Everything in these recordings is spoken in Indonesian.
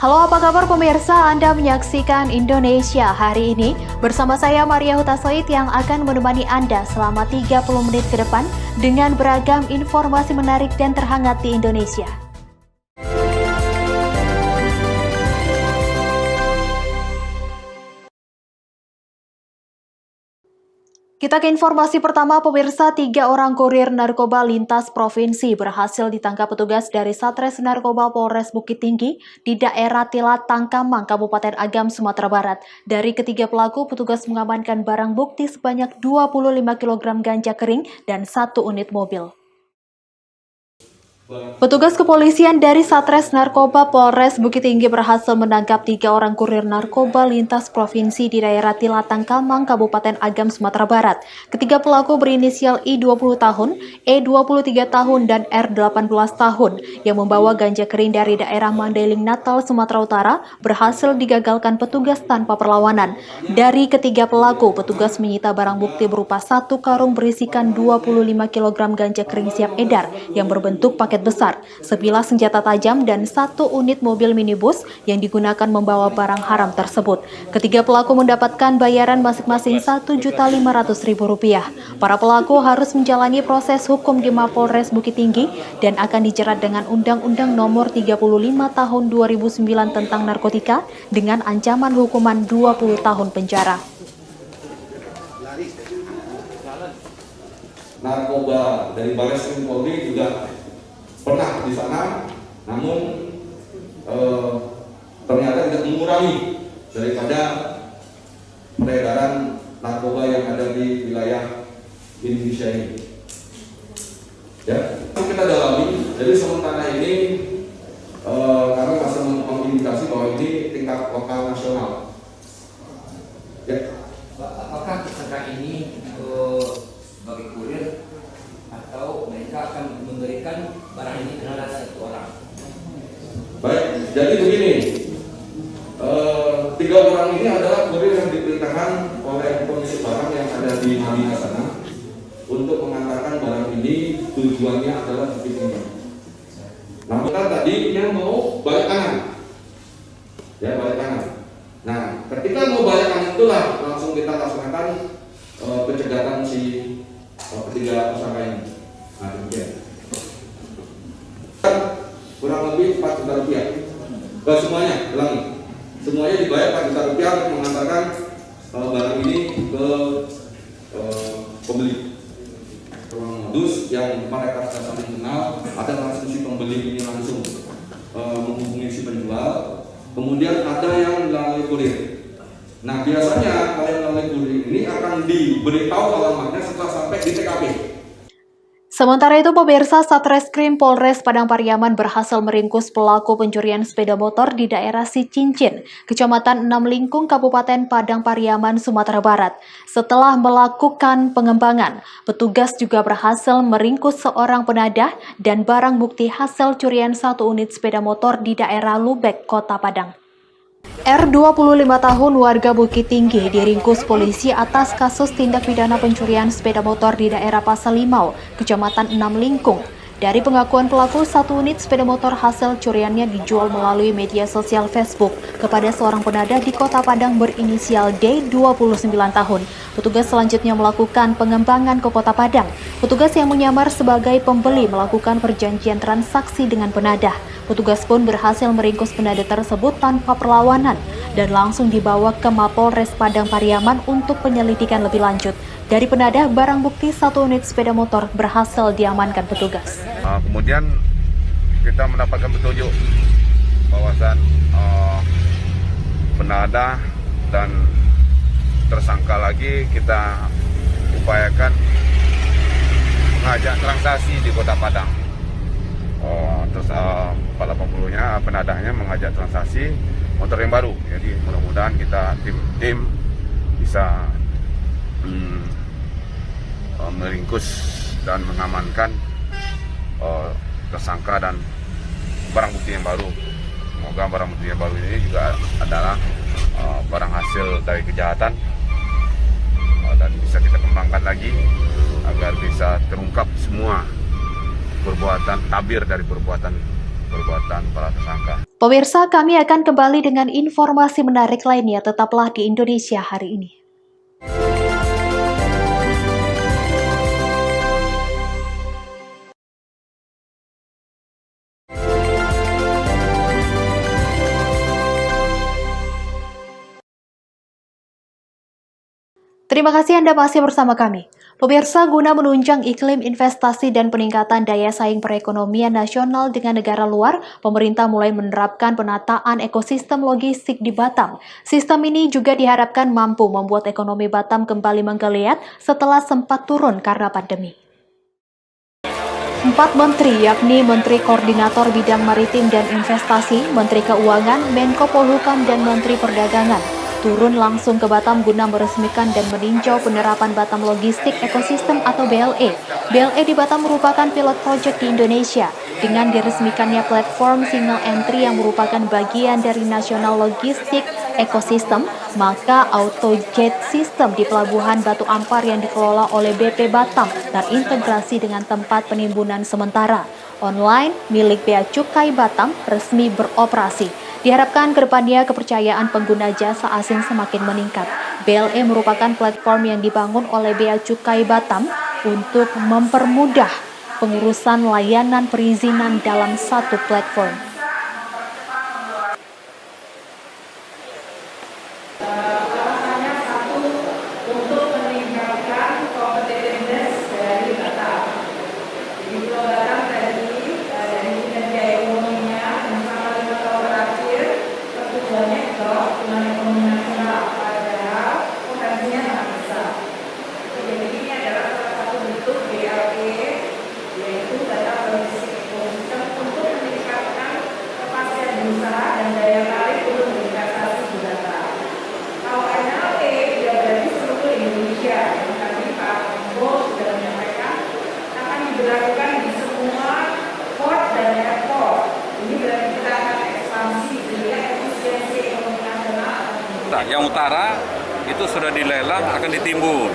Halo, apa kabar pemirsa? Anda menyaksikan Indonesia hari ini bersama saya Maria Hutasoid yang akan menemani Anda selama 30 menit ke depan dengan beragam informasi menarik dan terhangat di Indonesia. Kita ke informasi pertama, pemirsa. 3 orang kurir narkoba lintas provinsi berhasil ditangkap petugas dari Satres Narkoba Polres Bukit Tinggi di daerah Tilat Tangkamang, Kabupaten Agam, Sumatera Barat. Dari ketiga pelaku, petugas mengamankan barang bukti sebanyak 25 kg ganja kering dan 1 unit mobil. Petugas kepolisian dari Satres Narkoba Polres Bukit Tinggi berhasil menangkap 3 orang kurir narkoba lintas provinsi di daerah Tilat Tangkamang, Kabupaten Agam, Sumatera Barat. Ketiga pelaku berinisial I 20 tahun, E 23 tahun, dan R 18 tahun yang membawa ganja kering dari daerah Mandailing, Natal, Sumatera Utara berhasil digagalkan petugas tanpa perlawanan. Dari ketiga pelaku, petugas menyita barang bukti berupa 1 karung berisikan 25 kg ganja kering siap edar yang berbentuk paket besar, sebilah senjata tajam, dan 1 unit mobil minibus yang digunakan membawa barang haram tersebut. Ketiga pelaku mendapatkan bayaran masing-masing Rp1.500.000. Para pelaku harus menjalani proses hukum di Mapolres Bukit Tinggi dan akan dijerat dengan Undang-Undang Nomor 35 Tahun 2009 tentang narkotika dengan ancaman hukuman 20 tahun penjara. Narkoba dari Barreskrim Polri juga pernah di sana, namun ternyata tidak mengurangi daripada peredaran narkoba yang ada di wilayah Indonesia ini. Ya, kita dalami. Jadi sementara ini kami masih mengindikasi bahwa ini tingkat lokal nasional. Ya. Apakah tersangka ini sebagai kurir atau mereka akan memberikan barang ini kepada satu orang? Baik, jadi begini, 3 orang ini adalah kurir yang diperintahkan oleh pemilik barang yang ada di Madinah sana untuk mengantarkan barang ini, tujuannya adalah Bukit Tinggi. Nah, kita tadinya mau balik kanan, ya balik kanan. Nah, ketika mau balik kanan itulah langsung kita laksanakan pencegatan si ketiga tersangka ini. Nah, demikian. Kurang lebih Rp4 juta. Semuanya, ulangi. Semuanya dibayar Rp4 juta untuk mengantarkan barang ini ke pembeli. Modus yang mereka saling kenal adalah si pembeli ini langsung menghubungi si penjual. Kemudian ada yang melalui kurir. Nah, biasanya kalau melalui kurir ini akan diberitahu alamatnya setelah sampai di TKP. Sementara itu, pemirsa, Satreskrim Polres Padang Pariaman berhasil meringkus pelaku pencurian sepeda motor di daerah Sicincin, Kecamatan 6 Lingkung, Kabupaten Padang Pariaman, Sumatera Barat. Setelah melakukan pengembangan, petugas juga berhasil meringkus seorang penadah dan barang bukti hasil curian 1 unit sepeda motor di daerah Lubek, Kota Padang. R 25 tahun warga Bukit Tinggi diringkus polisi atas kasus tindak pidana pencurian sepeda motor di daerah Pasar Limau, Kecamatan 6 Lingkung. Dari pengakuan pelaku, 1 unit sepeda motor hasil curiannya dijual melalui media sosial Facebook kepada seorang penadah di Kota Padang berinisial D 29 tahun. Petugas selanjutnya melakukan pengembangan ke Kota Padang. Petugas yang menyamar sebagai pembeli melakukan perjanjian transaksi dengan penadah. Petugas pun berhasil meringkus penadah tersebut tanpa perlawanan dan langsung dibawa ke Mapolres Padang Pariaman untuk penyelidikan lebih lanjut. Dari penadah, barang bukti 1 unit sepeda motor berhasil diamankan petugas. Kemudian kita mendapatkan petunjuk bahwasan penadah dan tersangka lagi kita upayakan mengajak transaksi di Kota Padang. Terus para pembulunya, penadahnya mengajak transaksi motor yang baru. Jadi mudah-mudahan kita tim bisa meringkus dan mengamankan tersangka dan barang bukti yang baru. Semoga barang bukti yang baru ini juga adalah barang hasil dari kejahatan dan bisa kita kembangkan lagi agar bisa terungkap semua perbuatan tabir dari perbuatan perbuatan para tersangka. Pemirsa, kami akan kembali dengan informasi menarik lainnya. Tetaplah di Indonesia Hari Ini. Terima kasih Anda masih bersama kami. Pemirsa, guna menunjang iklim investasi dan peningkatan daya saing perekonomian nasional dengan negara luar, pemerintah mulai menerapkan penataan ekosistem logistik di Batam. Sistem ini juga diharapkan mampu membuat ekonomi Batam kembali menggeliat setelah sempat turun karena pandemi. 4 menteri, yakni Menteri Koordinator Bidang Maritim dan Investasi, Menteri Keuangan, Menko Polhukam, dan Menteri Perdagangan turun langsung ke Batam guna meresmikan dan meninjau penerapan Batam Logistik Ekosistem atau BLE. BLE di Batam merupakan pilot project di Indonesia. Dengan diresmikannya platform single entry yang merupakan bagian dari National Logistik Ekosistem, maka AutoJet System di Pelabuhan Batu Ampar yang dikelola oleh BP Batam terintegrasi dengan tempat penimbunan sementara online milik Bea Cukai Batam resmi beroperasi. Diharapkan kedepannya kepercayaan pengguna jasa asing semakin meningkat. BLE merupakan platform yang dibangun oleh Bea Cukai Batam untuk mempermudah pengurusan layanan perizinan dalam satu platform. Untuk meningkatkan kompetitiveness dari Batam. Di Pulau Batam tadi dari kinerja ekonominya selama 5 tahun terakhir pertumbuhannya drop dengan ekonomi nasional, padahal potensinya sangat besar. Jadi ini adalah salah satu bentuk BLE, yaitu Batam Logistik Ekosistem untuk meningkatkan kepastian usaha dan daya tarik untuk berinvestasi di Batam. Kalau NLE tidak berarti seluruh Indonesia, yang tadi Pak Menko sudah menyampaikan akan diberlakukan di semua port dan airport. Ini berarti kita akan ekspansi sehingga efisiensi ekonomi nasional. Yang utara itu sudah dilelang akan ditimbun.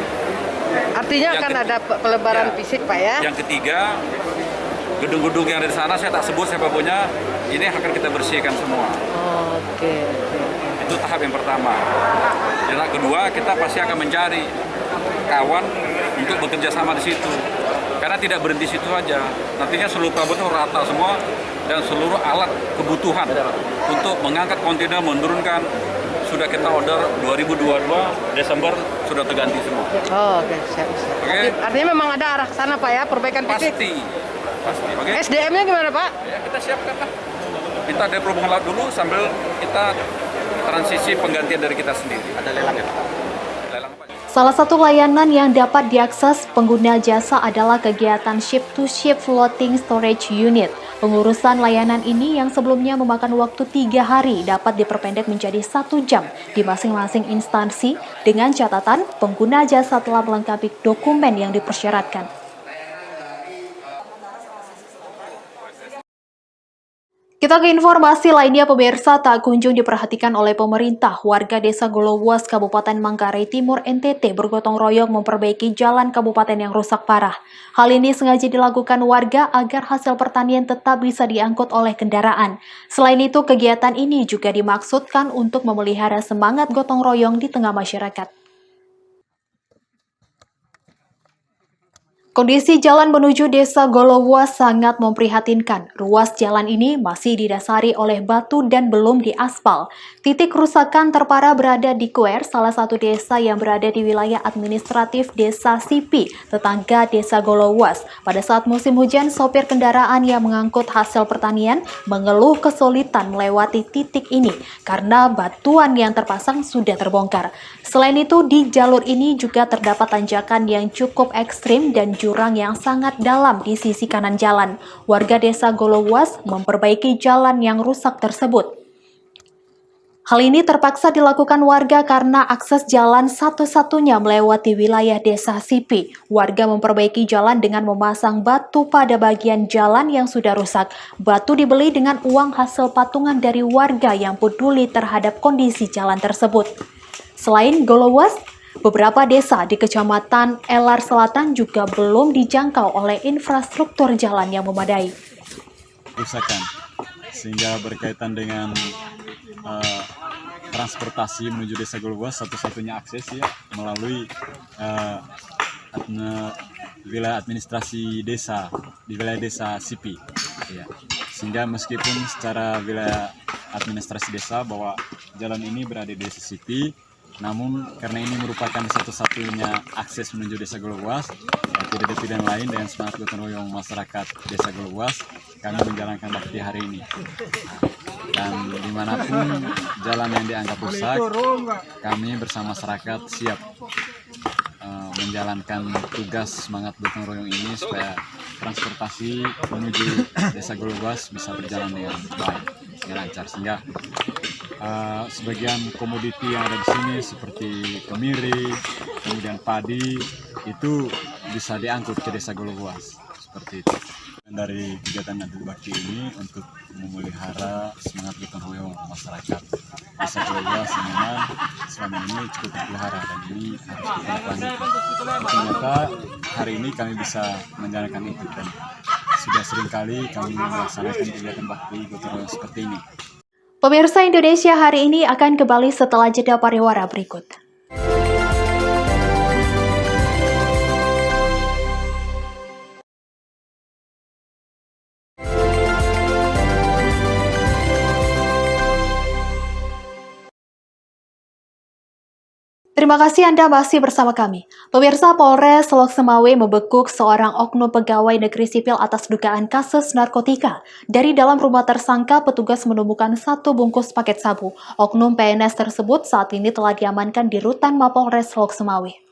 Artinya akan ada pelebaran fisik, Pak ya? Yang ketiga, gedung-gedung yang ada di sana saya tak sebut siapa punya, ini akan kita bersihkan semua. Oke. Itu tahap yang pertama. Yang kedua, kita pasti akan mencari kawan untuk bekerja sama di situ. Karena tidak berhenti situ aja. Nantinya seluruh pelabuhan itu rata semua dan seluruh alat kebutuhan untuk mengangkat kontainer menurunkan sudah kita order 2022 Desember sudah terganti semua. Oh, oke, siap. Oke. Artinya memang ada arah ke sana, Pak ya, perbaikan fisik. Pasti. Oke. SDM-nya gimana, Pak? Ya, kita siapkan lah. Kita dari perhubungan laut dulu sambil kita transisi penggantian dari kita sendiri. Ada lelang ya? Lelang apa? Salah satu layanan yang dapat diakses pengguna jasa adalah kegiatan Ship-to-Ship Floating Storage Unit. Pengurusan layanan ini yang sebelumnya memakan waktu 3 hari dapat diperpendek menjadi 1 jam di masing-masing instansi dengan catatan pengguna jasa telah melengkapi dokumen yang dipersyaratkan. Kita ke informasi lainnya, pemirsa, tak kunjung diperhatikan oleh pemerintah. Warga Desa Golowas, Kabupaten Manggarai Timur, NTT bergotong royong memperbaiki jalan kabupaten yang rusak parah. Hal ini sengaja dilakukan warga agar hasil pertanian tetap bisa diangkut oleh kendaraan. Selain itu, kegiatan ini juga dimaksudkan untuk memelihara semangat gotong royong di tengah masyarakat. Kondisi jalan menuju Desa Golowas sangat memprihatinkan. Ruas jalan ini masih didasari oleh batu dan belum diaspal. Titik kerusakan terparah berada di Kuer, salah satu desa yang berada di wilayah administratif Desa Sipi, tetangga Desa Golowas. Pada saat musim hujan, sopir kendaraan yang mengangkut hasil pertanian mengeluh kesulitan melewati titik ini karena batuan yang terpasang sudah terbongkar. Selain itu, di jalur ini juga terdapat tanjakan yang cukup ekstrim dan jurang yang sangat dalam di sisi kanan jalan. Warga Desa Golowas memperbaiki jalan yang rusak tersebut. Hal ini terpaksa dilakukan warga karena akses jalan satu-satunya melewati wilayah Desa Sipi. Warga memperbaiki jalan dengan memasang batu pada bagian jalan yang sudah rusak. Batu dibeli dengan uang hasil patungan dari warga yang peduli terhadap kondisi jalan tersebut. Selain Golowas, beberapa desa di Kecamatan Elar Selatan juga belum dijangkau oleh infrastruktur jalan yang memadai. Kerusakan sehingga berkaitan dengan transportasi menuju Desa Goluwas, satu-satunya akses ya melalui wilayah administrasi desa di wilayah desa Sipi ya. Sehingga meskipun secara wilayah administrasi desa bahwa jalan ini berada di Desa Sipi, namun karena ini merupakan satu-satunya akses menuju Desa Goluwas, ya, tidak ada pilihan lain dengan semangat gotong royong masyarakat Desa Goluwas, kami menjalankan bakti hari ini. Dan dimanapun jalan yang dianggap rusak, kami bersama masyarakat siap menjalankan tugas semangat gotong royong ini supaya transportasi menuju Desa Goluwas bisa berjalan dengan baik, dengan lancar, sehingga sebagian komoditi yang ada di sini seperti kemiri, kemudian padi itu bisa diangkut ke Desa Goluwas seperti itu. Dan dari kegiatan Adil Bakti ini untuk memelihara semangat gotong royong masyarakat Desa Goluwas yang memang selama ini cukup terpelihara dan ini harus ditindaklanjuti. Ternyata hari ini kami bisa menjalankan itu dan sudah seringkali kami melaksanakan kegiatan bakti gotong royong seperti ini. Pemirsa, Indonesia Hari Ini akan kembali setelah jeda pariwara berikut. Terima kasih Anda masih bersama kami. Pemirsa, Polres Loksemawe membekuk seorang oknum pegawai negeri sipil atas dugaan kasus narkotika. Dari dalam rumah tersangka, petugas menemukan 1 bungkus paket sabu. Oknum PNS tersebut saat ini telah diamankan di Rutan Mapolres Loksemawe.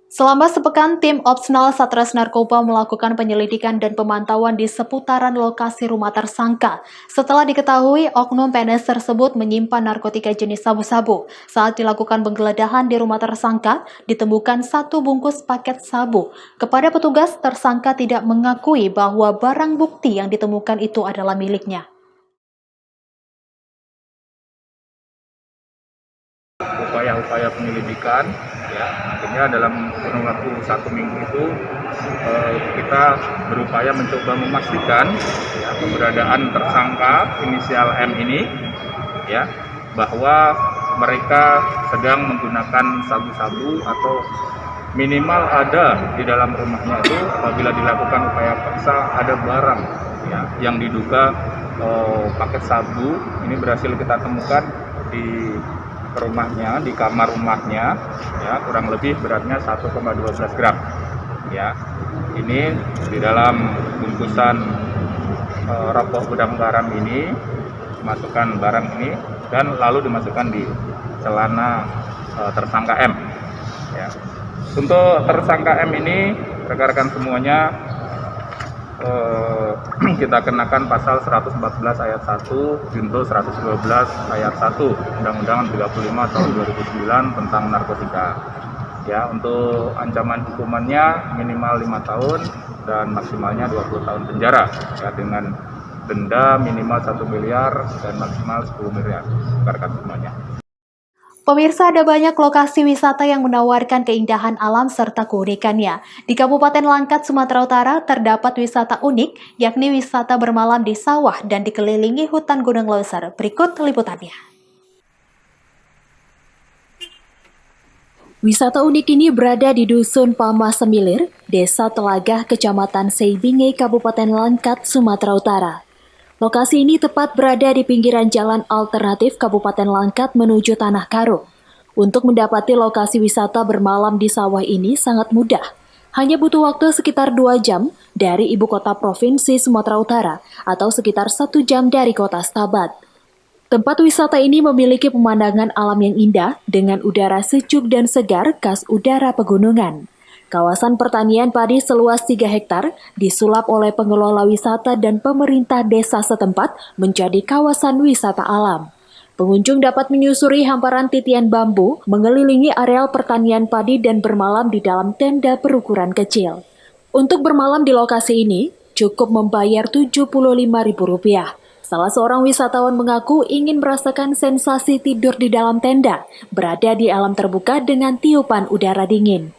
Selama sepekan, tim Opsnal Satres Narkoba melakukan penyelidikan dan pemantauan di seputaran lokasi rumah tersangka. Setelah diketahui, oknum PNS tersebut menyimpan narkotika jenis sabu-sabu. Saat dilakukan penggeledahan di rumah tersangka, ditemukan 1 bungkus paket sabu. Kepada petugas, tersangka tidak mengakui bahwa barang bukti yang ditemukan itu adalah miliknya. Upaya-upaya penyelidikan, ya, akhirnya dalam kurun waktu 1 minggu itu kita berupaya mencoba memastikan ya, keberadaan tersangka inisial M ini, ya, bahwa mereka sedang menggunakan sabu-sabu atau minimal ada di dalam rumahnya itu apabila dilakukan upaya paksa ada barang ya, yang diduga paket sabu ini berhasil kita temukan di rumahnya, di kamar rumahnya, ya, kurang lebih beratnya 1,12 gram. Ya, ini di dalam bungkusan rokok gudang garam ini masukkan barang ini dan lalu dimasukkan di celana tersangka M. Ya. Untuk tersangka M ini, rekan-rekan semuanya, kita kenakan pasal 114 ayat 1 junto 112 ayat 1 Undang-Undang 35 tahun 2009 tentang narkotika. Ya, untuk ancaman hukumannya minimal 5 tahun dan maksimalnya 20 tahun penjara ya, dengan denda minimal 1 miliar dan maksimal 10 miliar. Rekan semuanya. Pemirsa, ada banyak lokasi wisata yang menawarkan keindahan alam serta keunikannya. Di Kabupaten Langkat, Sumatera Utara, terdapat wisata unik, yakni wisata bermalam di sawah dan dikelilingi hutan gunung loser. Berikut liputannya. Wisata unik ini berada di Dusun Pama Semilir, Desa Telagah, Kecamatan Seibinge, Kabupaten Langkat, Sumatera Utara. Lokasi ini tepat berada di pinggiran jalan alternatif Kabupaten Langkat menuju Tanah Karo. Untuk mendapati lokasi wisata bermalam di sawah ini sangat mudah. Hanya butuh waktu sekitar 2 jam dari ibu kota provinsi Sumatera Utara atau sekitar 1 jam dari kota Stabat. Tempat wisata ini memiliki pemandangan alam yang indah dengan udara sejuk dan segar khas udara pegunungan. Kawasan pertanian padi seluas 3 hektar disulap oleh pengelola wisata dan pemerintah desa setempat menjadi kawasan wisata alam. Pengunjung dapat menyusuri hamparan titian bambu, mengelilingi areal pertanian padi dan bermalam di dalam tenda berukuran kecil. Untuk bermalam di lokasi ini, cukup membayar Rp75.000. Salah seorang wisatawan mengaku ingin merasakan sensasi tidur di dalam tenda, berada di alam terbuka dengan tiupan udara dingin.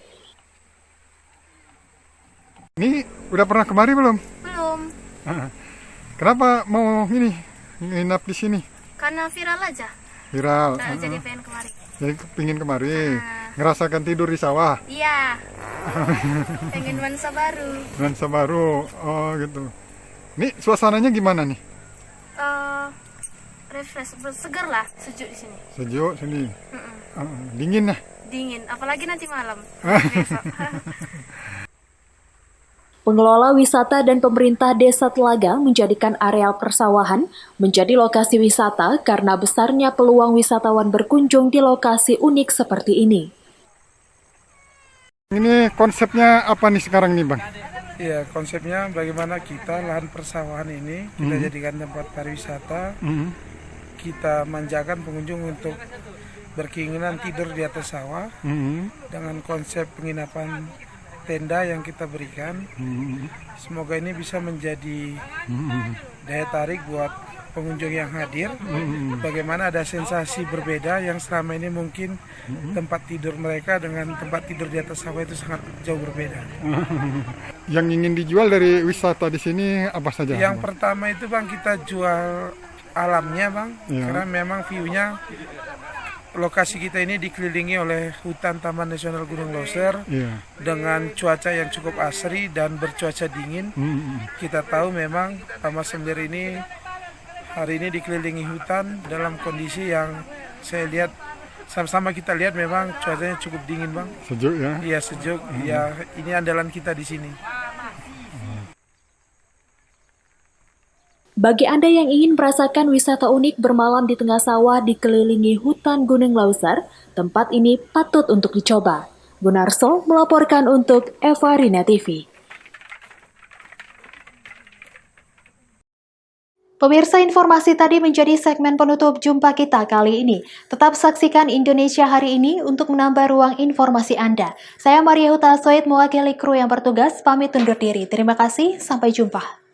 Ini udah pernah kemari belum? Belum. Kenapa mau ini nginap di sini? Karena viral aja. Viral. Jadi pengen kemari. Jadi pingin kemari. Ngerasakan tidur di sawah. Iya. Pengen nuansa baru. Nuansa baru. Oh gitu. Nih suasananya gimana nih? Refresh, seger lah, sejuk di sini. Sejuk sini. Dingin lah. Dingin, apalagi nanti malam. Pengelola wisata dan pemerintah Desa Telaga menjadikan areal persawahan menjadi lokasi wisata karena besarnya peluang wisatawan berkunjung di lokasi unik seperti ini. Ini konsepnya apa nih sekarang nih Bang? Ya, konsepnya bagaimana kita lahan persawahan ini kita jadikan tempat pariwisata. Kita manjakan pengunjung untuk berkeinginan tidur di atas sawah dengan konsep penginapan tenda yang kita berikan. Semoga ini bisa menjadi daya tarik buat pengunjung yang hadir. Bagaimana ada sensasi berbeda yang selama ini mungkin tempat tidur mereka dengan tempat tidur di atas sawah itu sangat jauh berbeda. Yang ingin dijual dari wisata di sini apa saja? Yang pertama itu Bang, kita jual alamnya Bang, karena memang view-nya lokasi kita ini dikelilingi oleh hutan Taman Nasional Gunung Leuser dengan cuaca yang cukup asri dan bercuaca dingin. Kita tahu memang Taman Semlir ini hari ini dikelilingi hutan dalam kondisi yang saya lihat sama-sama kita lihat memang cuacanya cukup dingin Bang. Sejuk ya? Iya sejuk. Ya ini andalan kita di sini. Bagi Anda yang ingin merasakan wisata unik bermalam di tengah sawah dikelilingi hutan Gunung Leuser, tempat ini patut untuk dicoba. Gunarso melaporkan untuk Eva Rina TV. Pemirsa, informasi tadi menjadi segmen penutup jumpa kita kali ini. Tetap saksikan Indonesia Hari Ini untuk menambah ruang informasi Anda. Saya Maria Huta Soid mewakili kru yang bertugas, pamit undur diri. Terima kasih, sampai jumpa.